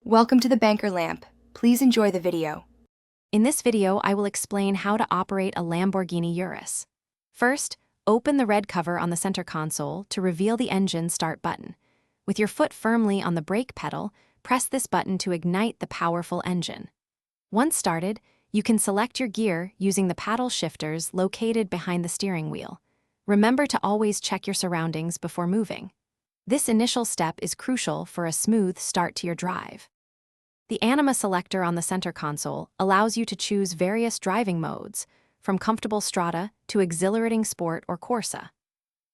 Welcome to the Banker Lamp. Please enjoy the video. In this video, I will explain how to operate a Lamborghini Urus. First, open the red cover on the center console to reveal the engine start button. With your foot firmly on the brake pedal, press this button to ignite the powerful engine. Once started, you can select your gear using the paddle shifters located behind the steering wheel. Remember to always check your surroundings before moving. This initial step is crucial for a smooth start to your drive. The Anima selector on the center console allows you to choose various driving modes, from comfortable strata to exhilarating sport or Corsa.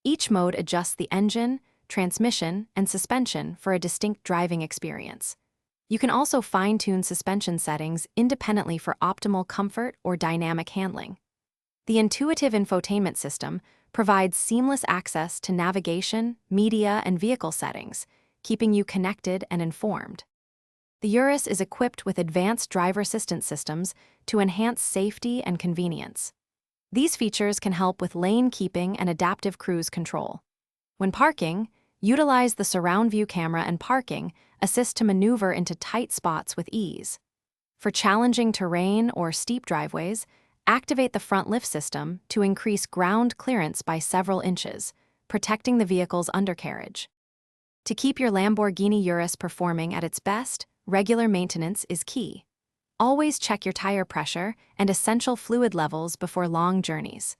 Each mode adjusts the engine, transmission, and suspension for a distinct driving experience. You can also fine-tune suspension settings independently for optimal comfort or dynamic handling. The intuitive infotainment system provides seamless access to navigation, media, and vehicle settings, keeping you connected and informed. The Urus is equipped with advanced driver assistance systems to enhance safety and convenience. These features can help with lane keeping and adaptive cruise control. When parking, utilize the surround view camera and parking assist to maneuver into tight spots with ease. For challenging terrain or steep driveways, activate the front lift system to increase ground clearance by several inches, protecting the vehicle's undercarriage. To keep your Lamborghini Urus performing at its best, regular maintenance is key. Always check your tire pressure and essential fluid levels before long journeys.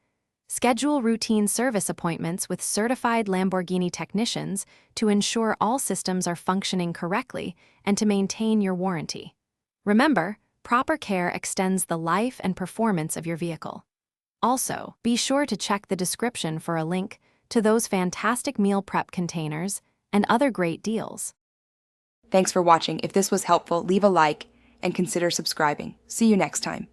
Schedule routine service appointments with certified Lamborghini technicians to ensure all systems are functioning correctly and to maintain your warranty. Remember, proper care extends the life and performance of your vehicle. Also, be sure to check the description for a link to those fantastic meal prep containers and other great deals. Thanks for watching. If this was helpful, leave a like and consider subscribing. See you next time.